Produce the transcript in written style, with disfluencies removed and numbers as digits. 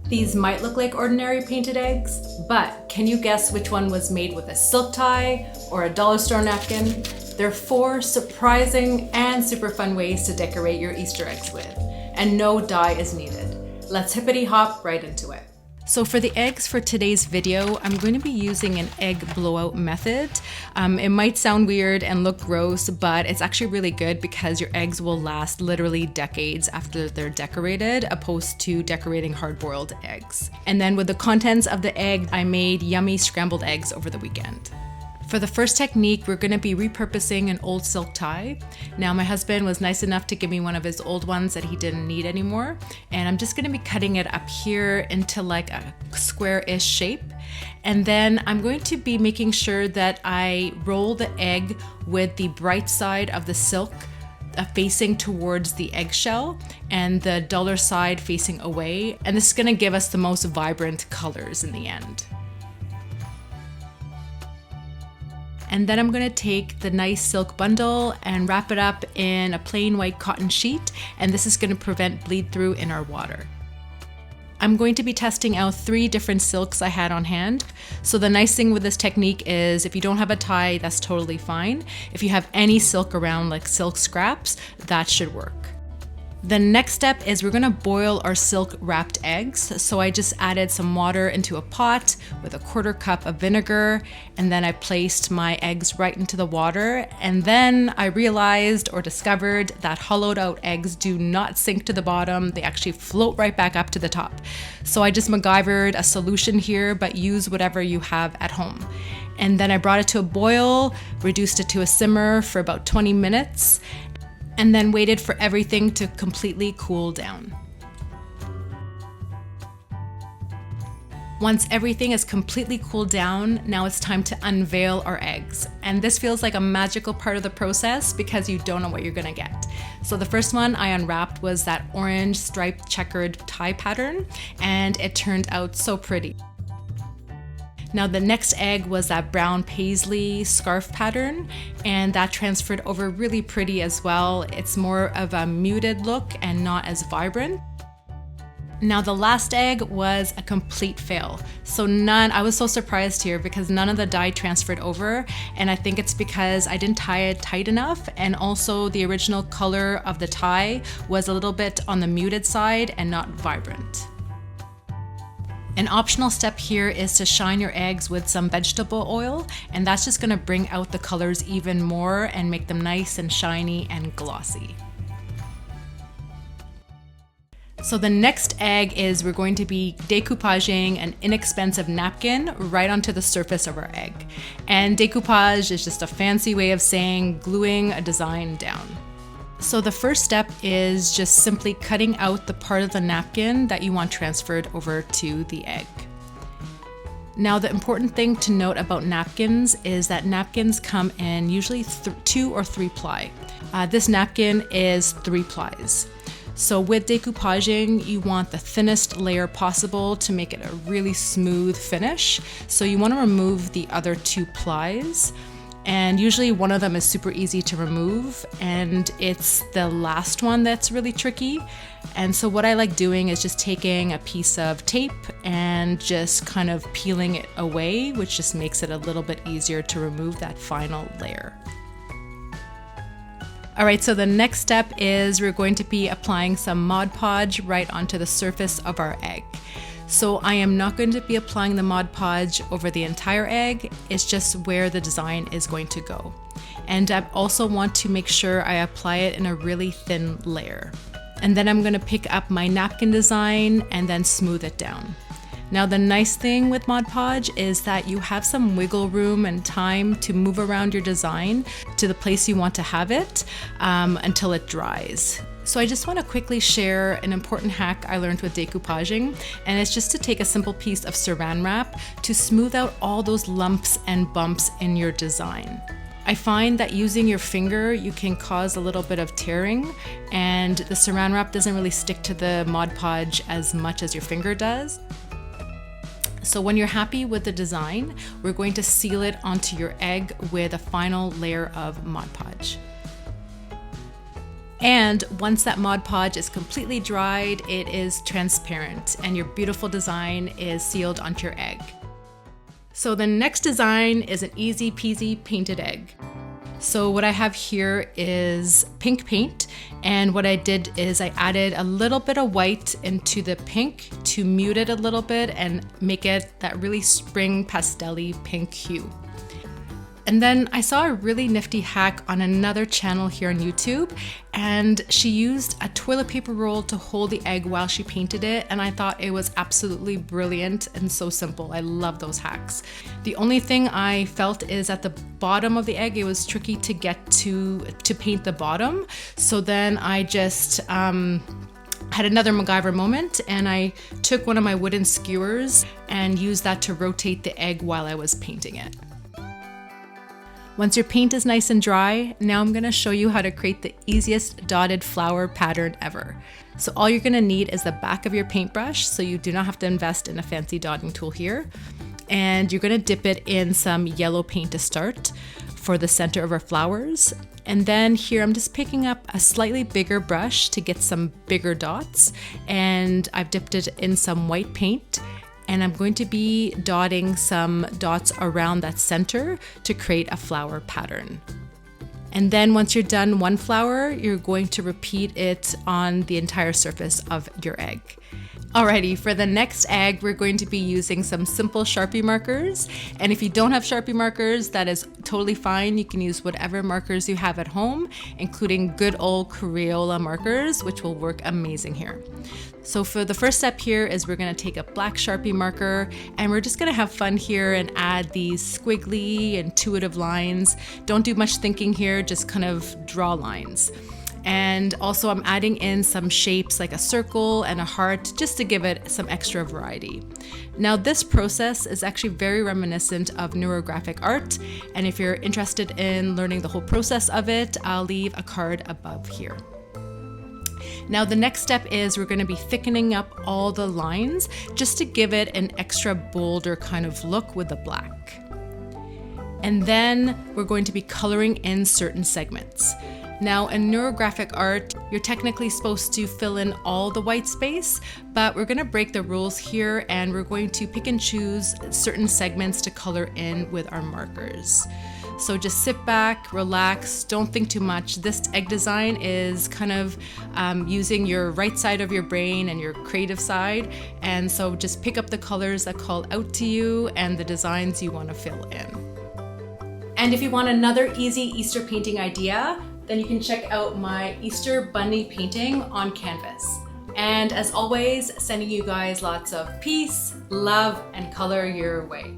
These might look like ordinary painted eggs, but can you guess which one was made with a silk tie or a dollar store napkin? There are 4 surprising and super fun ways to decorate your Easter eggs with, and no dye is needed. Let's hippity hop right into it. So for the eggs for today's video, I'm going to be using an egg blowout method. It might sound weird and look gross, but it's actually really good because your eggs will last literally decades after they're decorated, opposed to decorating hard-boiled eggs. And then with the contents of the egg, I made yummy scrambled eggs over the weekend. For the first technique, we're going to be repurposing an old silk tie. Now, my husband was nice enough to give me one of his old ones that he didn't need anymore. And I'm just going to be cutting it up here into like a square-ish shape. And then I'm going to be making sure that I roll the egg with the bright side of the silk facing towards the eggshell and the duller side facing away. And this is going to give us the most vibrant colors in the end. And then I'm going to take the nice silk bundle and wrap it up in a plain white cotton sheet, and this is going to prevent bleed through in our water. I'm going to be testing out 3 different silks I had on hand. So the nice thing with this technique is if you don't have a tie, that's totally fine. If you have any silk around, like silk scraps, that should work. The next step is we're gonna boil our silk wrapped eggs. So I just added some water into a pot with a 1/4 cup of vinegar, and then I placed my eggs right into the water. And then I realized or discovered that hollowed out eggs do not sink to the bottom. They actually float right back up to the top. So I just MacGyvered a solution here, but use whatever you have at home. And then I brought it to a boil, reduced it to a simmer for about 20 minutes, and then waited for everything to completely cool down. Once everything is completely cooled down, now it's time to unveil our eggs. And this feels like a magical part of the process because you don't know what you're gonna get. So the first one I unwrapped was that orange striped checkered tie pattern, and it turned out so pretty. Now the next egg was that brown paisley scarf pattern, and that transferred over really pretty as well. It's more of a muted look and not as vibrant. Now the last egg was a complete fail. So I was so surprised here because none of the dye transferred over, and I think it's because I didn't tie it tight enough, and also the original color of the tie was a little bit on the muted side and not vibrant. An optional step here is to shine your eggs with some vegetable oil, and that's just gonna bring out the colors even more and make them nice and shiny and glossy. So the next egg is we're going to be decoupaging an inexpensive napkin right onto the surface of our egg. And decoupage is just a fancy way of saying gluing a design down. So the first step is just simply cutting out the part of the napkin that you want transferred over to the egg. Now the important thing to note about napkins is that napkins come in usually 2 or 3 ply. This napkin is 3 plies. So with decoupaging, you want the thinnest layer possible to make it a really smooth finish. So you want to remove the other 2 plies. And usually one of them is super easy to remove, and it's the last one that's really tricky. And so what I like doing is just taking a piece of tape and just kind of peeling it away, which just makes it a little bit easier to remove that final layer. All right, so the next step is we're going to be applying some Mod Podge right onto the surface of our egg. So I am not going to be applying the Mod Podge over the entire egg, it's just where the design is going to go. And I also want to make sure I apply it in a really thin layer. And then I'm going to pick up my napkin design and then smooth it down. Now the nice thing with Mod Podge is that you have some wiggle room and time to move around your design to the place you want to have it until it dries. So I just want to quickly share an important hack I learned with decoupaging, and it's just to take a simple piece of saran wrap to smooth out all those lumps and bumps in your design. I find that using your finger, you can cause a little bit of tearing, and the saran wrap doesn't really stick to the Mod Podge as much as your finger does. So when you're happy with the design, we're going to seal it onto your egg with a final layer of Mod Podge. And once that Mod Podge is completely dried, it is transparent and your beautiful design is sealed onto your egg. So the next design is an easy peasy painted egg. So what I have here is pink paint, and what I did is I added a little bit of white into the pink to mute it a little bit and make it that really spring pastel-y pink hue. And then I saw a really nifty hack on another channel here on YouTube, and she used a toilet paper roll to hold the egg while she painted it, and I thought it was absolutely brilliant and so simple. I love those hacks. The only thing I felt is at the bottom of the egg, it was tricky to get to paint the bottom. So then I just had another MacGyver moment, and I took one of my wooden skewers and used that to rotate the egg while I was painting it. Once your paint is nice and dry, now I'm gonna show you how to create the easiest dotted flower pattern ever. So all you're gonna need is the back of your paintbrush, so you do not have to invest in a fancy dotting tool here. And you're gonna dip it in some yellow paint to start for the center of our flowers. And then here I'm just picking up a slightly bigger brush to get some bigger dots. And I've dipped it in some white paint. And I'm going to be dotting some dots around that center to create a flower pattern. And then once you're done one flower, you're going to repeat it on the entire surface of your egg. Alrighty, for the next egg, we're going to be using some simple Sharpie markers. And if you don't have Sharpie markers, that is totally fine. You can use whatever markers you have at home, including good old Crayola markers, which will work amazing here. So for the first step here is we're gonna take a black Sharpie marker, and we're just gonna have fun here and add these squiggly, intuitive lines. Don't do much thinking here, just kind of draw lines. And also I'm adding in some shapes like a circle and a heart just to give it some extra variety. Now this process is actually very reminiscent of neurographic art, and if you're interested in learning the whole process of it, I'll leave a card above here. Now the next step is we're going to be thickening up all the lines just to give it an extra bolder kind of look with the black. And then we're going to be coloring in certain segments. Now in neurographic art, you're technically supposed to fill in all the white space, but we're gonna break the rules here and we're going to pick and choose certain segments to color in with our markers. So just sit back, relax, don't think too much. This egg design is kind of using your right side of your brain and your creative side. And so just pick up the colors that call out to you and the designs you wanna fill in. And if you want another easy Easter painting idea, then you can check out my Easter bunny painting on canvas. And as always, sending you guys lots of peace, love, and color your way.